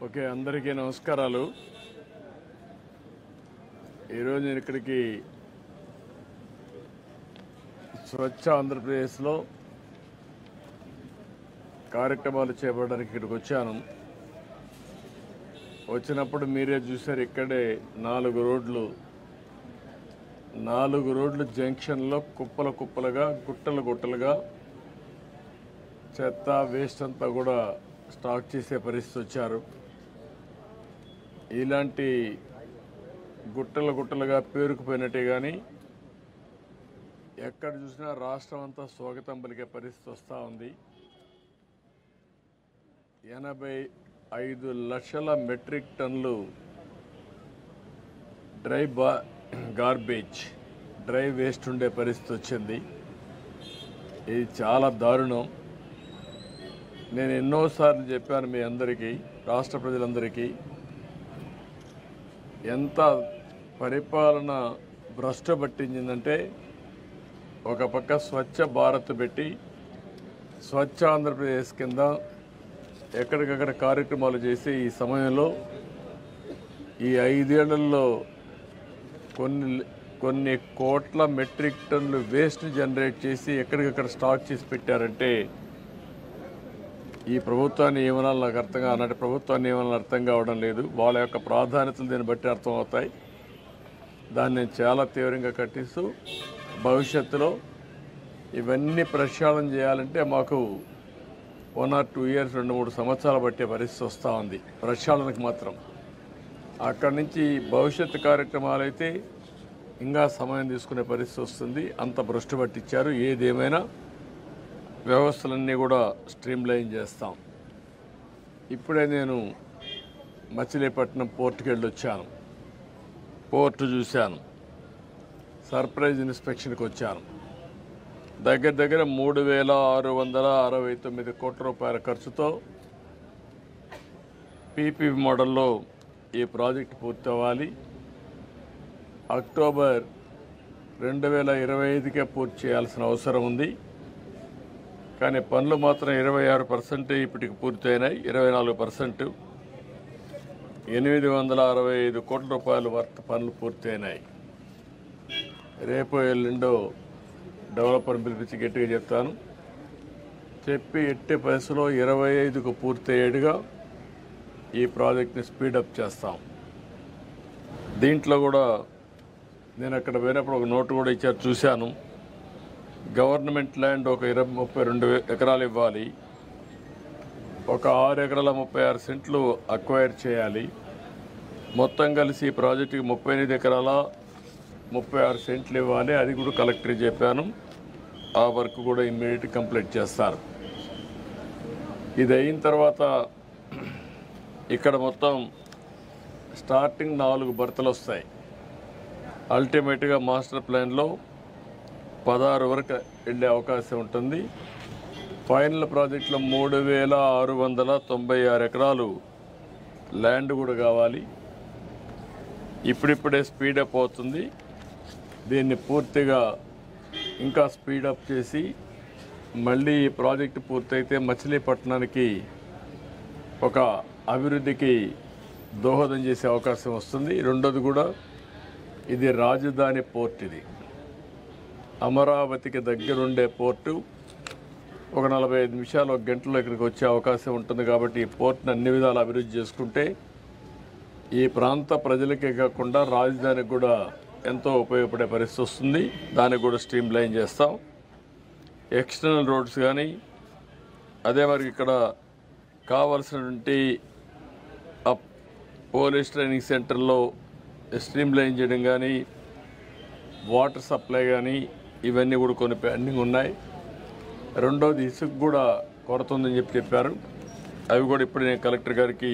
Okay, అందరికీ నమస్కారాలు. ఈరోజు నేను ఇక్కడికి స్వచ్ఛ ఆంధ్రప్రదేశ్లో కార్యక్రమాలు చేపట్టడానికి ఇక్కడికి వచ్చాను. వచ్చినప్పుడు మీరే చూశారు, ఇక్కడే 4 రోడ్లు జంక్షన్లో కుప్పలుగా గుట్టలుగా చెత్త వేస్ట్ అంతా కూడా స్టాక్ చేసే పరిస్థితి వచ్చారు. ఇలాంటి గుట్టలుగా పేరుకుపోయినట్టే కానీ ఎక్కడ చూసినా రాష్ట్రం అంతా స్వాగతం పలికే పరిస్థితి వస్తూ ఉంది. 85 లక్షల మెట్రిక్ టన్నులు డ్రై వేస్ట్ ఉండే పరిస్థితి వచ్చింది. ఇది చాలా దారుణం. నేను ఎన్నోసార్లు చెప్పాను మీ అందరికీ, రాష్ట్ర ప్రజలందరికీ, ఎంత పరిపాలన భ్రష్టు పట్టించిందంటే, ఒక పక్క స్వచ్ఛ భారత్ పెట్టి స్వచ్ఛ ఆంధ్రప్రదేశ్ కింద ఎక్కడికక్కడ కార్యక్రమాలు చేసి ఈ సమయంలో ఈ 5 ఏళ్లలో కొన్ని కోట్ల మెట్రిక్ టన్నులు వేస్ట్ జనరేట్ చేసి ఎక్కడికక్కడ స్టాక్ చేసి పెట్టారంటే ఈ ప్రభుత్వాన్ని ఏమనాలి నాకు ఆనాటి ప్రభుత్వాన్ని ఏమనాలి అర్థం కావడం లేదు. వాళ్ళ యొక్క ప్రాధాన్యతలు దీన్ని బట్టి అర్థమవుతాయి. దాన్ని నేను చాలా తీవ్రంగా ఖండిస్తూ, భవిష్యత్తులో ఇవన్నీ ప్రక్షాళన చేయాలంటే మాకు 1 or 2 years 2-3 సంవత్సరాలు పట్టే పరిస్థితి వస్తూ ఉంది ప్రక్షాళనకు మాత్రం. అక్కడి నుంచి భవిష్యత్తు కార్యక్రమాలు అయితే ఇంకా సమయం తీసుకునే పరిస్థితి వస్తుంది. అంత భ్రష్టు పట్టించారు. ఏదేమైనా వ్యవస్థలన్నీ కూడా స్ట్రీమ్లైన్ చేస్తాం. ఇప్పుడే నేను మచిలీపట్నం పోర్టుకి వెళ్ళి వచ్చాను. పోర్టు చూశాను. సర్ప్రైజ్ ఇన్స్పెక్షన్కి వచ్చాను. దగ్గర 3,669 కోట్ల రూపాయల ఖర్చుతో పీపీ మోడల్లో ఈ ప్రాజెక్టు పూర్తి అవ్వాలి. అక్టోబర్ 2025కే పూర్తి చేయాల్సిన అవసరం ఉంది. కానీ పనులు మాత్రం 26% ఇప్పటికి పూర్తయినాయి. 24% 865 కోట్ల రూపాయల వర్త్ పనులు పూర్తయినాయి. రేపు ఎల్లుండో డెవలపర్ పిలిపించి గట్టిగా చెప్తాను. చెప్పి ఎట్టి పరిస్థితిలో 25కు పూర్తయ్యేట్టుగా ఈ ప్రాజెక్ట్ని స్పీడప్ చేస్తాం. దీంట్లో కూడా నేను అక్కడ పోయినప్పుడు ఒక నోటు కూడా ఇచ్చారు, చూశాను. గవర్నమెంట్ ల్యాండ్ ఒక 32 ఎకరాలు ఇవ్వాలి. ఒక 6 ఎకరాల 36 సెంట్లు అక్వైర్ చేయాలి. మొత్తం కలిసి ఈ ప్రాజెక్టుకి 38 ఎకరాల 36 సెంట్లు ఇవ్వాలి. అది కూడా కలెక్టర్కి చెప్పాను. ఆ వర్క్ కూడా ఇమ్మీడియట్ కంప్లీట్ చేస్తారు. ఇది అయిన తర్వాత ఇక్కడ మొత్తం స్టార్టింగ్ 4 బర్తలు వస్తాయి. అల్టిమేట్గా మాస్టర్ ప్లాన్లో 16 వరకు వెళ్ళే అవకాశం ఉంటుంది. ఫైనల్ ప్రాజెక్టులో 3,696 ఎకరాలు ల్యాండ్ కూడా కావాలి. ఇప్పుడిప్పుడే స్పీడప్ అవుతుంది. దీన్ని పూర్తిగా ఇంకా స్పీడప్ చేసి మళ్ళీ ఈ ప్రాజెక్టు పూర్తయితే మచిలీపట్నానికి ఒక అభివృద్ధికి దోహదం చేసే అవకాశం వస్తుంది. రెండోది కూడా ఇది రాజధాని పోర్ట్. ఇది అమరావతికి దగ్గరుండే పోర్టు. ఒక 45 నిమిషాలు, 1 గంటలో ఇక్కడికి వచ్చే అవకాశం ఉంటుంది. కాబట్టి ఈ పోర్ట్ని అన్ని విధాలు అభివృద్ధి చేసుకుంటే ఈ ప్రాంత ప్రజలకే కాకుండా రాజధానికి కూడా ఎంతో ఉపయోగపడే పరిస్థితి వస్తుంది. దానికి కూడా స్ట్రీమ్ లైన్ చేస్తాం. ఎక్స్టర్నల్ రోడ్స్ కానీ, అదే మరి ఇక్కడ కావాల్సినటువంటి పోలీస్ ట్రైనింగ్ సెంటర్లో స్ట్రీమ్ లైన్ చేయడం కానీ, వాటర్ సప్లై కానీ, ఇవన్నీ కూడా కొన్ని పెండింగ్ ఉన్నాయి. రెండోది ఇసుక కూడా కొరత ఉందని చెప్పారు. అవి కూడా ఇప్పుడు నేను కలెక్టర్ గారికి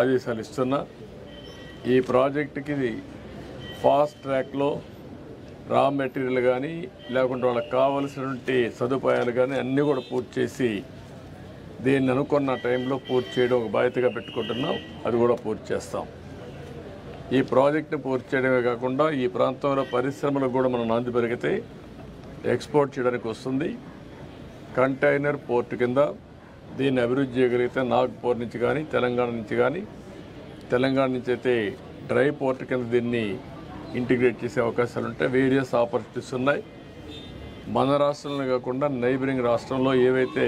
ఆదేశాలు ఇస్తున్నా. ఈ ప్రాజెక్టుకి ఫాస్ట్ ట్రాక్లో రా మెటీరియల్ కానీ, లేకుంటే వాళ్ళకి కావలసినటువంటి సదుపాయాలు కానీ అన్నీ కూడా పూర్తి చేసి దీన్ని అనుకున్న టైంలో పూర్తి చేయడం ఒక బాధ్యతగా పెట్టుకుంటున్నాం. అది కూడా పూర్తి చేస్తాం. ఈ ప్రాజెక్టును పూర్తి చేయడమే కాకుండా ఈ ప్రాంతంలో పరిశ్రమలకు కూడా మనం నాంది పెరిగితే ఎక్స్పోర్ట్ చేయడానికి వస్తుంది. కంటైనర్ పోర్టు కింద దీన్ని అభివృద్ధి చేయగలిగితే నాగ్పూర్ నుంచి కానీ, తెలంగాణ నుంచి కానీ తెలంగాణ నుంచి అయితే డ్రై పోర్ట్ కింద దీన్ని ఇంటిగ్రేట్ చేసే అవకాశాలు ఉంటాయి. వేరియస్ ఆపర్చునిటీస్ ఉన్నాయి. మన రాష్ట్రంలో కాకుండా నైబరింగ్ రాష్ట్రంలో ఏవైతే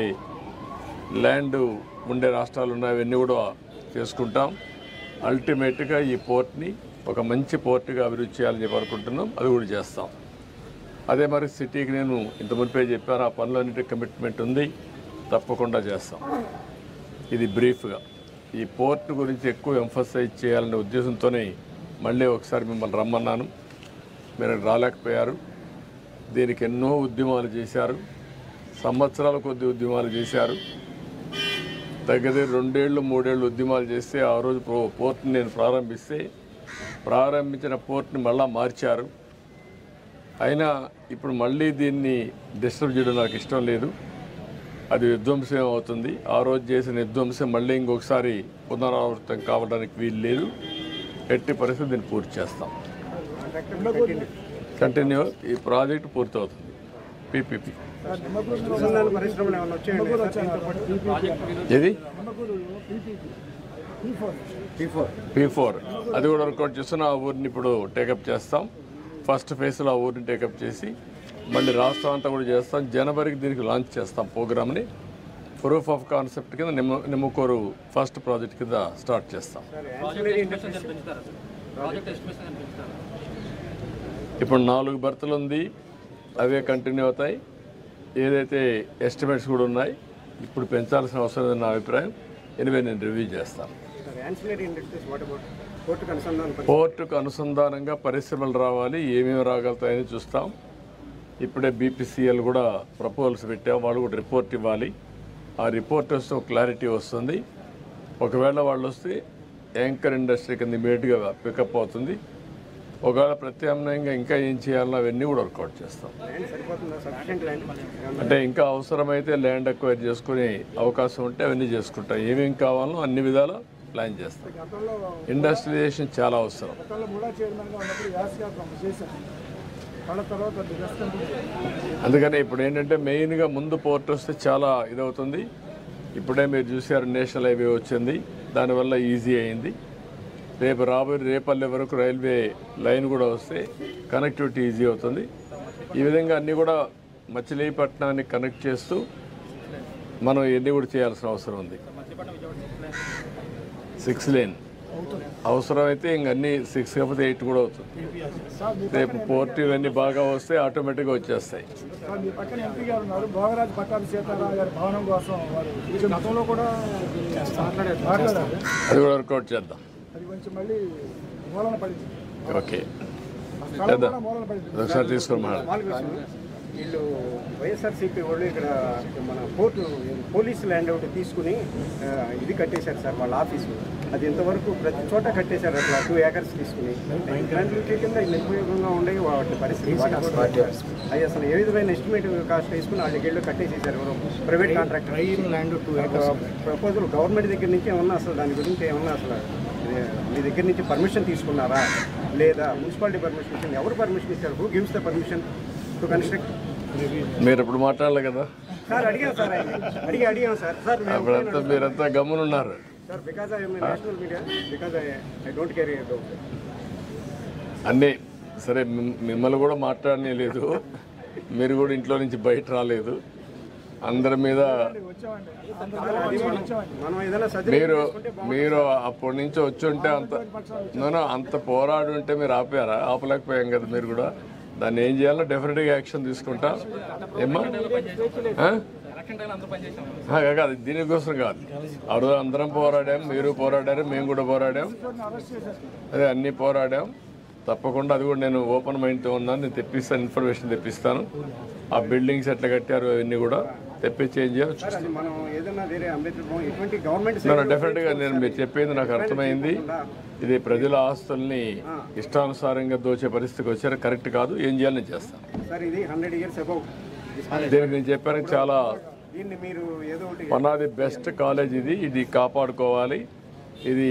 ల్యాండ్ ఉండే రాష్ట్రాలు ఉన్నాయో అవన్నీ కూడా చేసుకుంటాం. అల్టిమేట్గా ఈ పోర్ట్ని ఒక మంచి పోర్ట్గా అభివృద్ధి చేయాలని చెప్పి అనుకుంటున్నాం. అది కూడా చేస్తాం. అదే మరి సిటీకి నేను ఇంత మునిపే చెప్పాను, ఆ పనులన్నిటి కమిట్మెంట్ ఉంది, తప్పకుండా చేస్తాం. ఇది బ్రీఫ్గా ఈ పోర్ట్ గురించి ఎక్కువ ఎంఫసైజ్ చేయాలనే ఉద్దేశంతోనే మళ్ళీ ఒకసారి మిమ్మల్ని రమ్మన్నాను. మీరు రాలేకపోయారు. దీనికి ఎన్నో ఉద్యమాలు చేశారు, సంవత్సరాల కొద్ది ఉద్యమాలు చేశారు. దగ్గర 2 ఏళ్ళు 3 ఏళ్ళు ఉద్యమాలు చేస్తే ఆ రోజు పోర్ట్ని నేను ప్రారంభించిన పోర్ట్ని మళ్ళా మార్చారు. అయినా ఇప్పుడు మళ్ళీ దీన్ని డిస్టర్బ్ చేయడం నాకు ఇష్టం లేదు. అది విధ్వంసం అవుతుంది. ఆ రోజు చేసిన విధ్వంసం మళ్ళీ ఇంకొకసారి పునరావృతం కావడానికి వీలు లేదు. ఎట్టి పరిస్థితి దీన్ని పూర్తి చేస్తాం. కంటిన్యూ ఈ ప్రాజెక్టు పూర్తి అవుతుంది. పీపీపీ ఇది P4 అది కూడా వర్కౌట్ చేస్తున్న ఆ ఊరిని ఇప్పుడు టేకప్ చేస్తాం. ఫస్ట్ ఫేజ్లో ఆ ఊరిని టేకప్ చేసి మళ్ళీ రాష్ట్రం అంతా కూడా చేస్తాం. జనవరికి దీనికి లాంచ్ చేస్తాం ప్రోగ్రామ్ని. ప్రూఫ్ ఆఫ్ కాన్సెప్ట్ కింద నిమ్మకూరు ఫస్ట్ ప్రాజెక్ట్ కింద స్టార్ట్ చేస్తాం. ఇప్పుడు 4 బర్తులు ఉంది, అవే కంటిన్యూ అవుతాయి. ఏదైతే ఎస్టిమేట్స్ కూడా ఉన్నాయి, ఇప్పుడు పెంచాల్సిన అవసరం లేదని నా అభిప్రాయం. ఎనివే నేను రివ్యూ చేస్తాను. పోర్టుకు అనుసంధానంగా పరిశ్రమలు రావాలి, ఏమేమి రాగలుగుతాయని చూస్తాం. ఇప్పుడే BPCL కూడా ప్రపోజల్స్ పెట్టాం. వాళ్ళు కూడా రిపోర్ట్ ఇవ్వాలి. ఆ రిపోర్ట్ వస్తే క్లారిటీ వస్తుంది. ఒకవేళ వాళ్ళు వస్తే యాంకర్ ఇండస్ట్రీ కింద ఇమీడియట్గా పికప్ అవుతుంది. ఒకవేళ ప్రత్యామ్నాయంగా ఇంకా ఏం చేయాలో అవన్నీ కూడా వర్కౌట్ చేస్తాం. అంటే ఇంకా అవసరమైతే ల్యాండ్ అక్వైర్ చేసుకునే అవకాశం ఉంటే అవన్నీ చేసుకుంటాం. ఏమేమి కావాలో అన్ని విధాల ప్లాన్ చేస్తాం. ఇండస్ట్రియలైజేషన్ చాలా అవసరం. అందుకని ఇప్పుడు ఏంటంటే మెయిన్గా ముందు పోర్ట్ వస్తే చాలా ఇదవుతుంది. ఇప్పుడే మీరు చూసారు నేషనల్ హైవే వచ్చింది, దానివల్ల ఈజీ అయింది. రేపు రాబోయే రేపల్లె వరకు రైల్వే లైన్ కూడా వస్తే కనెక్టివిటీ ఈజీ అవుతుంది. ఈ విధంగా అన్నీ కూడా మచిలీపట్నాన్ని కనెక్ట్ చేస్తూ మనం ఇవన్నీ కూడా చేయాల్సిన అవసరం ఉంది. 6 లేన్ అవసరమైతే ఇంక అన్నీ 6 కాకపోతే 8 కూడా అవుతుంది. రేపు పోర్ట్ ఇవన్నీ బాగా వస్తే ఆటోమేటిక్గా వచ్చేస్తాయి. అది కూడా వర్కౌట్ చేద్దాం. ఓకే చేద్దాం. ఒకసారి తీసుకొని వీళ్ళు వైఎస్ఆర్సీపీ వాళ్ళు ఇక్కడ మన పోర్టు పోలీస్ ల్యాండ్ ఒకటి తీసుకుని ఇది కట్టేశారు సార్ వాళ్ళ ఆఫీసు. అది ఇంతవరకు ప్రతి చోట కట్టేశారు. అట్లా 2 acres తీసుకుని గ్రాంట్లకి కింద నిరుపయోగంగా ఉండేవి వాటి పరిస్థితి. అది అసలు ఏ విధమైన ఎస్టిమేట్ కాస్ట్ వేసుకుని వాళ్ళ దగ్గరలో కట్టేసేసారు ఎవరు private contractor. Land 2 acres proposal government దగ్గర నుంచి ఏమన్నా అసలు దాని గురించి ఏమన్నా అసలు మీ దగ్గర నుంచి పర్మిషన్ తీసుకున్నారా లేదా మున్సిపాలిటీ పర్మిషన్ ఇచ్చింది? ఎవరు పర్మిషన్ ఇచ్చారు? Who gives the permission to construct? మీరు ఇప్పుడు మాట్లాడాలి కదా సార్. అడిగాం సార్, అడిగాం సార్. అప్పుడంతా మీరంతా గమ్మునున్నారు sir. Because I national media, because I don't care about అన్నీ. సరే మిమ్మల్ని కూడా మాట్లాడనే లేదు, మీరు కూడా ఇంట్లో నుంచి బయట రాలేదు. అందరి మీద మీరు అప్పటి నుంచి వచ్చి ఉంటే అంత పోరాడు ఉంటే మీరు ఆపలేకపోయాం కదా. మీరు కూడా దాన్ని ఏం చేయాలో డెఫినెట్గా యాక్షన్ తీసుకుంటా. ఏమ్మా కాదు, దీనికోసం కాదు. ఆ రోజు అందరం పోరాడాం, మీరు పోరాడారు, మేము కూడా పోరాడాం. అదే అన్నీ పోరాడాం. తప్పకుండా అది కూడా నేను ఓపెన్ మైండ్తో ఉన్నాను. నేను తెప్పిస్తాను, ఇన్ఫర్మేషన్ తెప్పిస్తాను. ఆ బిల్డింగ్స్ ఎట్లా కట్టారు అవన్నీ కూడా తెప్పించి ఏం చేయాలి డెఫినెట్గా. నేను మీరు చెప్పింది నాకు అర్థమైంది. ఇది ప్రజల ఆస్తుల్ని ఇష్టానుసారంగా దోచే పరిస్థితికి వచ్చారు, కరెక్ట్ కాదు. ఏం చేయాలని నేను చేస్తాను. దీనికి నేను చెప్పాను చాలా one of the best college ఇది కాపాడుకోవాలి. ఇది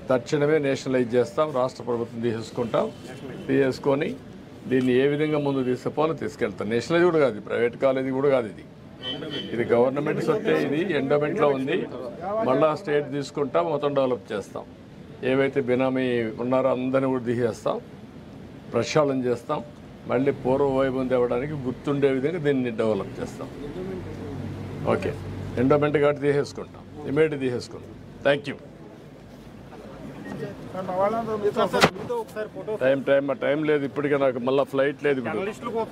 తక్షణమే నేషనలైజ్ చేస్తాం. రాష్ట్ర ప్రభుత్వం తీసుకొని దీన్ని ఏ విధంగా ముందు తీసుకుపోవాలో తీసుకెళ్తాం. నేషనలైజ్ కూడా కాదు, ప్రైవేట్ కాలేజీ కూడా కాదు. ఇది గవర్నమెంట్ సొత్తే. ఇది ఎండోమెంట్లో ఉంది. మళ్ళా స్టేట్ తీసుకుంటాం, మొత్తం డెవలప్ చేస్తాం. ఏవైతే బినామీ ఉన్నారో అందరినీ కూడా తీసేస్తాం, ప్రక్షాళన చేస్తాం, మళ్ళీ పూర్వ వైభవం తేవడానికి గుర్తుండే విధంగా దీన్ని డెవలప్ చేస్తాం. ఓకే, ఎండోమెంట్ కార్డు తీసేసుకుంటాం, ఇమీడియట్ తీసేసుకుంటాం. Thank you. టైం లేదు, ఇప్పటికే నాకు మళ్ళీ ఫ్లైట్ లేదు ఇప్పుడు.